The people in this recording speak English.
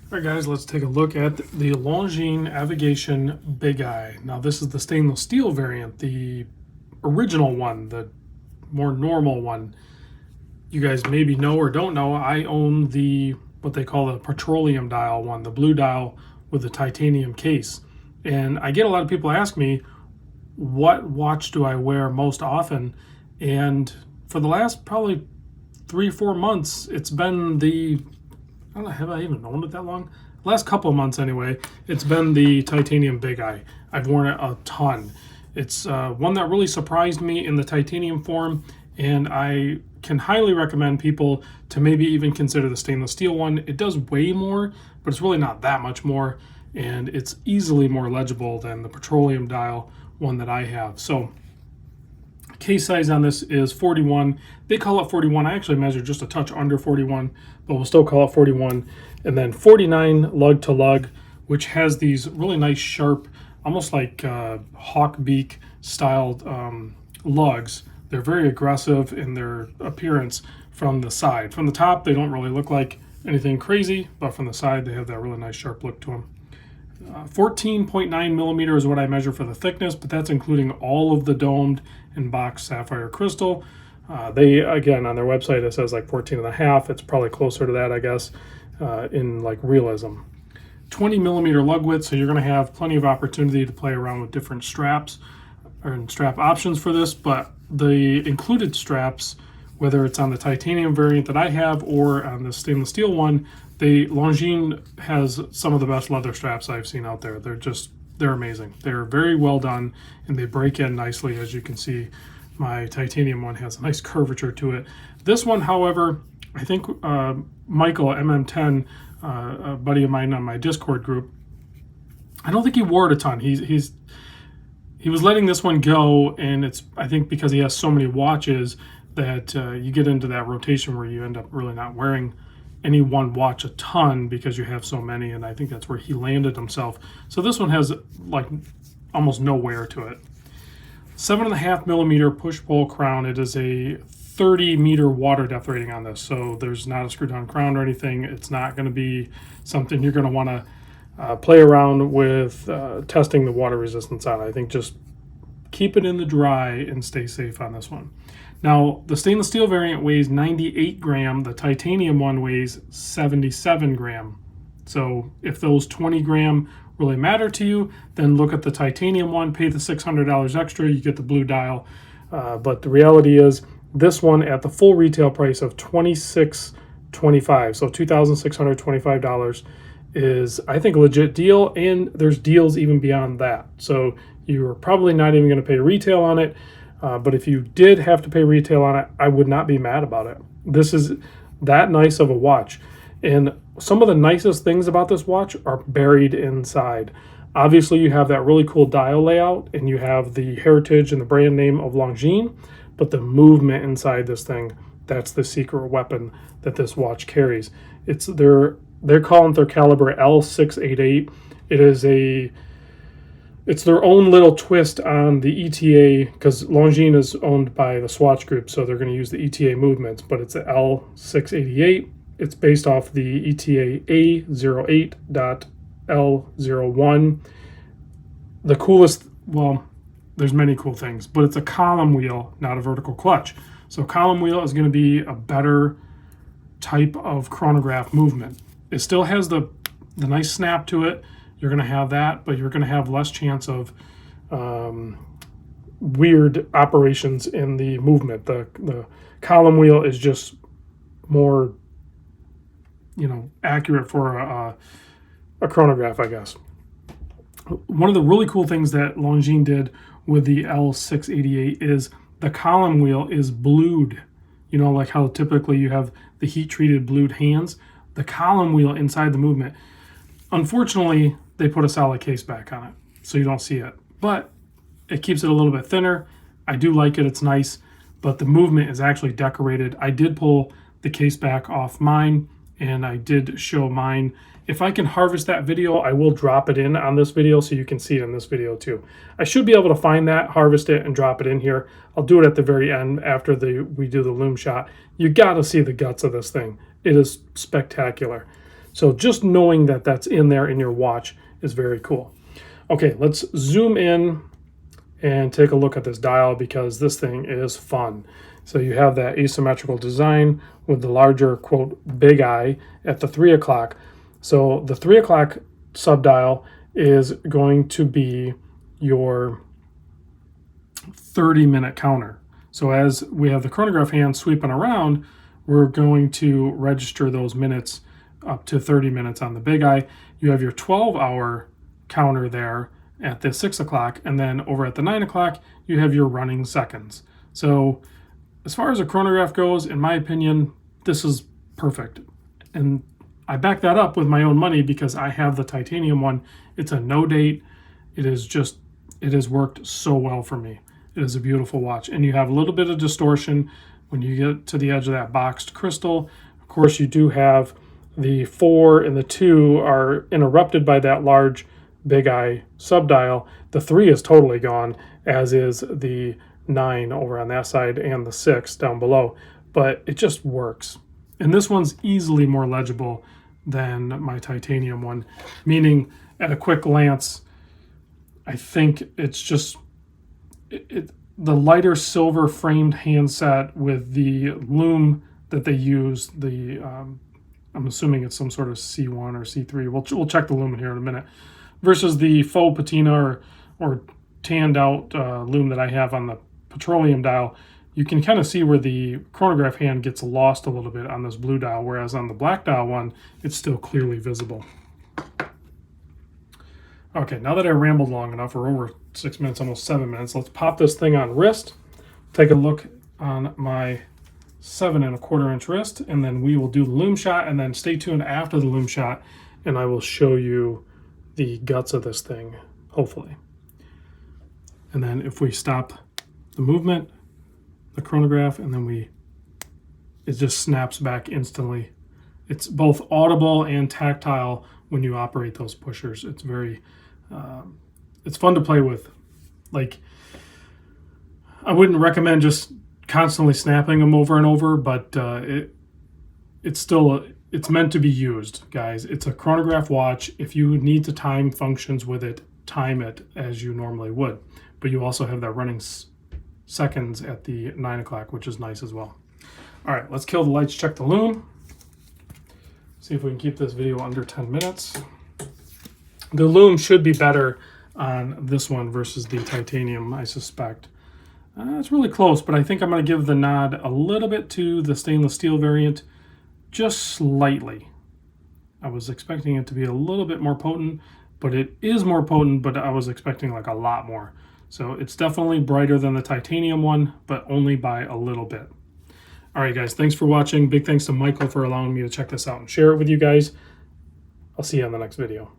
All right, guys, let's take a look at the Longines Avigation Big Eye. Now, this is the stainless steel variant, the original one, the more normal one. You guys maybe know or don't know, I own the what they call the petroleum dial one, the blue dial with the titanium case. And I get a lot of people ask me, what watch do I wear most often? And for the last probably 3 or 4 months, it's been the I don't know, have I even owned it that long? Last couple of months anyway, it's been the titanium Big Eye. I've worn it a ton. It's one that really surprised me in the titanium form, and I can highly recommend people to maybe even consider the stainless steel one. It does way more, but it's really not that much more, and it's easily more legible than the petroleum dial one that I have. So case size on this is 41. They call it 41. I actually measured just a touch under 41, but we'll still call it 41. And then 49 lug to lug, which has these really nice sharp, almost like hawk beak styled lugs. They're very aggressive in their appearance from the side. From the top, they don't really look like anything crazy, but from the side, they have that really nice sharp look to them. 14.9 millimeter is what I measure for the thickness, but that's including all of the domed and boxed sapphire crystal. They, again, on their website, it says like 14 and a half. It's probably closer to that, I guess, in like realism. 20 millimeter lug width, so you're going to have plenty of opportunity to play around with different straps and strap options for this, but the included straps, whether it's on the titanium variant that I have or on the stainless steel one, Longines has some of the best leather straps I've seen out there. They're amazing. They're very well done, and they break in nicely. As you can see, my titanium one has a nice curvature to it. This one, however, I think Michael, MM10, a buddy of mine on my Discord group, I don't think he wore it a ton. He was letting this one go, and it's, I think, because he has so many watches that you get into that rotation where you end up really not wearing any one watch a ton because you have so many, and I think that's where he landed himself. So this one has like almost no wear to it. 7.5 millimeter push-pull crown. It is a 30 meter water depth rating on this, so there's not a screw-down crown or anything. It's not going to be something you're going to want to play around with testing the water resistance on. I think just keep it in the dry and stay safe on this one. Now, the stainless steel variant weighs 98 gram. The titanium one weighs 77 gram. So if those 20 gram really matter to you, then look at the titanium one, pay the $600 extra, you get the blue dial. But the reality is this one at the full retail price of $26.25, so $2,625 is, I think, a legit deal, and there's deals even beyond that. So you're probably not even going to pay retail on it. But if you did have to pay retail on it, I would not be mad about it. This is that nice of a watch. And some of the nicest things about this watch are buried inside. Obviously, you have that really cool dial layout, and you have the heritage and the brand name of Longines, but the movement inside this thing, that's the secret weapon that this watch carries. They're calling their caliber L688. It's their own little twist on the ETA, because Longines is owned by the Swatch Group, so they're going to use the ETA movements, but it's the L688. It's based off the ETA A08.L01. The coolest, well, there's many cool things, but it's a column wheel, not a vertical clutch. So column wheel is going to be a better type of chronograph movement. It still has the nice snap to it. You're going to have that, but you're going to have less chance of weird operations in the movement. The column wheel is just more, accurate for a chronograph, I guess. One of the really cool things that Longines did with the L688 is the column wheel is blued. Like how typically you have the heat-treated blued hands. The column wheel inside the movement, unfortunately, they put a solid case back on it, so you don't see it. But it keeps it a little bit thinner. I do like it. It's nice, but the movement is actually decorated. I did pull the case back off mine, and I did show mine. If I can harvest that video, I will drop it in on this video so you can see it in this video too. I should be able to find that, harvest it, and drop it in here. I'll do it at the very end after we do the Loom Shot. You got to see the guts of this thing. It is spectacular. So just knowing that that's in there in your watch is very cool. Okay, let's zoom in and take a look at this dial because this thing is fun. So you have that asymmetrical design with the larger, quote, big eye at the 3 o'clock. So the 3 o'clock subdial is going to be your 30-minute counter. So as we have the chronograph hand sweeping around, we're going to register those minutes up to 30 minutes on the big eye. You have your 12-hour counter there at the 6 o'clock, and then over at the 9 o'clock, you have your running seconds. So as far as a chronograph goes, in my opinion, this is perfect. And I back that up with my own money because I have the titanium one. It's a no date. It has worked so well for me. It is a beautiful watch. And you have a little bit of distortion when you get to the edge of that boxed crystal. Of course, you do have the 4 and the 2 are interrupted by that large big eye subdial. The 3 is totally gone, as is the 9 over on that side and the 6 down below. But it just works. And this one's easily more legible than my titanium one, meaning at a quick glance, I think it's just the lighter silver framed handset with the loom that they use. The I'm assuming it's some sort of C1 or C3. We'll check the loom in here in a minute. Versus the faux patina or tanned out loom that I have on the petroleum dial. You can kind of see where the chronograph hand gets lost a little bit on this blue dial, whereas on the black dial one, it's still clearly visible. Okay, now that I rambled long enough, we're over 6 minutes, almost 7 minutes, let's pop this thing on wrist, take a look on my 7 1/4 inch wrist, and then we will do the loom shot, and then stay tuned after the loom shot, and I will show you the guts of this thing, hopefully. And then if we stop the movement, the chronograph, and then it just snaps back instantly. It's both audible and tactile when you operate those pushers. It's very, it's fun to play with. Like, I wouldn't recommend just constantly snapping them over and over, but it's meant to be used, guys. It's a chronograph watch. If you need to time functions with it, time it as you normally would. But you also have that running seconds at the 9 o'clock, which is nice as well. All right, let's kill the lights, check the loom. See if we can keep this video under 10 minutes. The loom should be better on this one versus the titanium, I suspect. It's really close, but I think I'm going to give the nod a little bit to the stainless steel variant, just slightly. I was expecting it to be a little bit more potent, but it is more potent, but I was expecting like a lot more. So it's definitely brighter than the titanium one, but only by a little bit. All right, guys, thanks for watching. Big thanks to Michael for allowing me to check this out and share it with you guys. I'll see you on the next video.